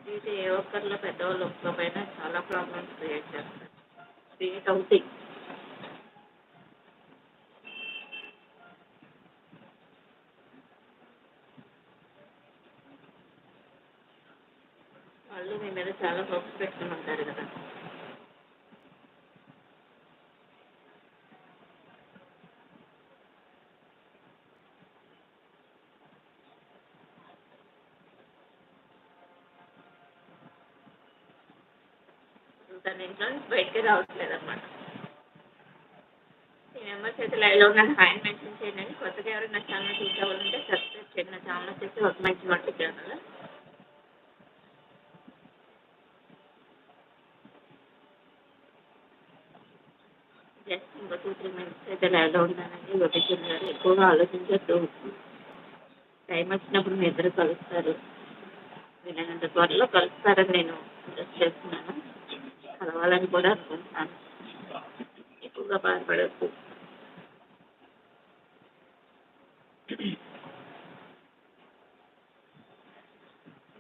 ఇది ఏ ఒక్కరిలో పెద్దవాళ్ళు ఒప్పుకోకపోయినా చాలా ప్రాబ్లమ్స్ క్రియేట్ చేస్తారు. క్రియేట్ అవుతాయి. వాళ్ళు మీ మీద చాలా హోప్స్ పెట్టుకుని ఉంటారు కదా! తన ఇంట్లో నుంచి బయటికే రావట్లేదనమాట. ఈ మెంబర్స్ అయితే లైవ్‌లో ఉన్నాను. హాయ్ మెన్షన్ చేయండి. కొత్తగా ఎవరైనా ఛానల్ చూసేవాళ్ళుంటే సబ్స్క్రైబ్ చేయండి. నా ఛానల్ వచ్చేసి ఒక మంచి మట్టి ఛానల్. జస్ట్ ఇంకో 2, 3 మినిట్స్ అయితే లైవ్‌లో ఉంటానండి. గోపిచంద్ గారు ఎక్కువగా ఆలోచించొద్దు. టైం వచ్చినప్పుడు మీ ఇద్దరు కలుస్తారు. వీలైనంత త్వరలో కలుస్తారని నేను సజెస్ట్ చేస్తున్నాను. కలవాలని కూడా అనుకుంటున్నాను. ఎక్కువగా బాధపడొద్దు.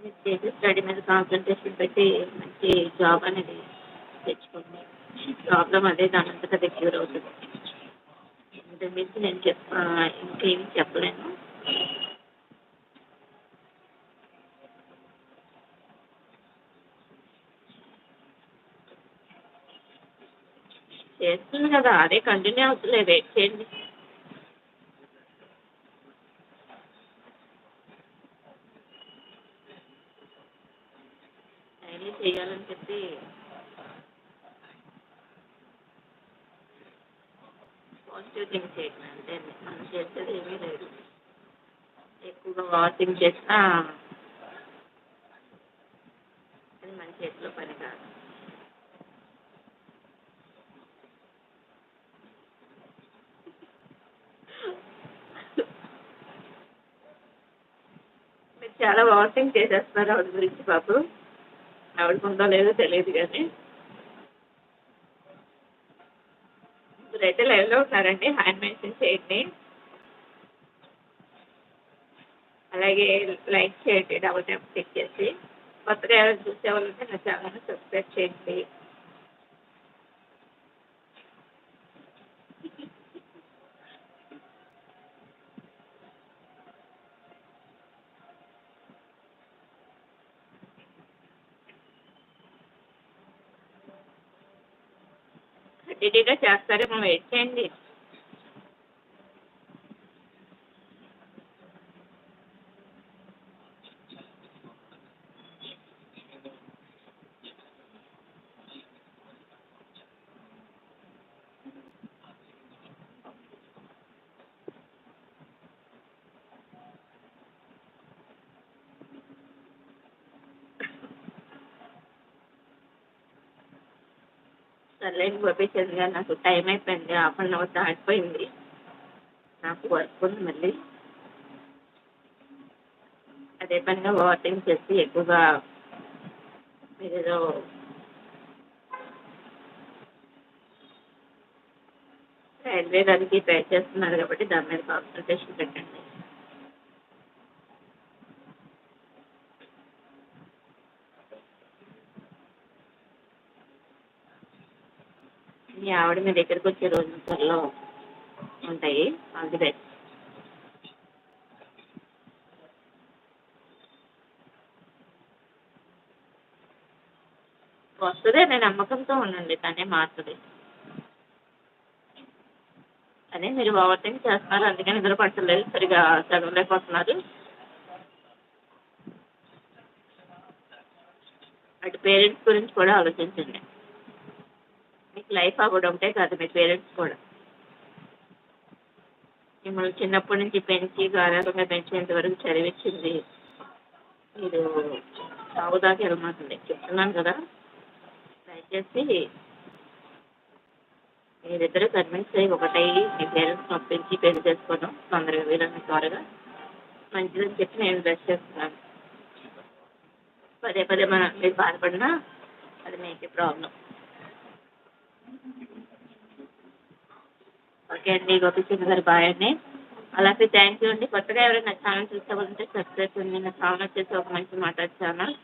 మీరు చేసే స్టడీ మీద కాన్సంట్రేషన్ పెట్టి మంచి జాబ్ అనేది తెచ్చుకోండి. ప్రాబ్లమ్ అదే దానంతట అదే క్యూర్ అవుతుంది. ఇంతకు మించి నేను ఇంకేమి చెప్పలేను. చేస్తుంది కదా! అదే కంటిన్యూ అవుతలే వెయిట్ చేయండి. డైలీ చేయాలని చెప్పి పాజిటివ్ థింక్ చేయండి అంతే. మనం చేసేది ఏమీ లేదు. ఎక్కువగా వాకింగ్ చేసినా అది మన చేతిలో పని కాదు. మీరు చాలా వాకింగ్ చేసేస్తున్నారు ఆవిడ గురించి పాపం. ఆవిడకుందో లేదో తెలియదు కానీ ఇప్పుడైతే లైవ్‌లో ఉన్నారండి. హ్యాండ్ మెన్షన్ చేయండి. అలాగే లైక్ చేయండి. డబుల్ ట్యాప్ క్లిక్ చేసి. కొత్తగా ఎవరైనా చూసేవాళ్ళు ఉంటే నా ఛానల్‌ని సబ్స్క్రైబ్ చేయండి. కంటిన్యూగా చేస్తారేమో వెయిట్ చేయండి. సర్లేండి గోపీచంద్ గారు, నాకు టైం అయిపోయింది. హాఫ్ అన్ అవర్ దాటిపోయింది. నాకు వర్క్ ఉంది మళ్ళీ. అదే పనిగా వాకింగ్ చేసి ఎక్కువగా మీరేదో రైల్వే దానికి ట్రై చేస్తున్నారు కాబట్టి దాని మీద కాన్సంట్రేషన్ పెట్టండి. మీ ఆవిడ మీ దగ్గరికి వచ్చే రోజులు త్వరలో ఉంటాయి. All the best. వస్తుంది అనే నమ్మకంతో ఉండండి. తనే మారుతుంది. అదే మీరు ఓవర్ థింక్ చేస్తున్నారు. అందుకని నిద్ర పట్టలేదు. సరిగా చదవలేకపోతున్నారు. అటు పేరెంట్స్ గురించి కూడా ఆలోచించండి. మీకు లైఫ్ అవ్వడంటే కాదు, మీ పేరెంట్స్ కూడా. మిమ్మల్ని చిన్నప్పటి నుంచి పెంచి గారాబంగా పెంచేంత వరకు చదివించింది మీరు చావు దాకా వెళ్ళమాకండి. చెప్తున్నాను కదా! దయచేసి మీరిద్దరూ కన్విన్స్ అయ్యి ఒకటయ్యి మీ పేరెంట్స్ పంపించి పెళ్లి చేసుకోవడం తొందరగా వీలైనంత త్వరగా మంచిదని చెప్పి నేను బ్లెస్ చేస్తున్నాను. పదే పదే మీరు బాధపడినా అది మీకే ప్రాబ్లం. ఓకే అండి. గోపిచంద్ గారు బాయ్ అండి. అలాగే థ్యాంక్ యూ అండి. కొత్తగా ఎవరైనా ఛానల్ చూసేవాళ్ళంటే సబ్స్క్రైబ్ చేయండి. నా ఛానల్ వచ్చేసి ఒక మంచి మాట ఛానల్.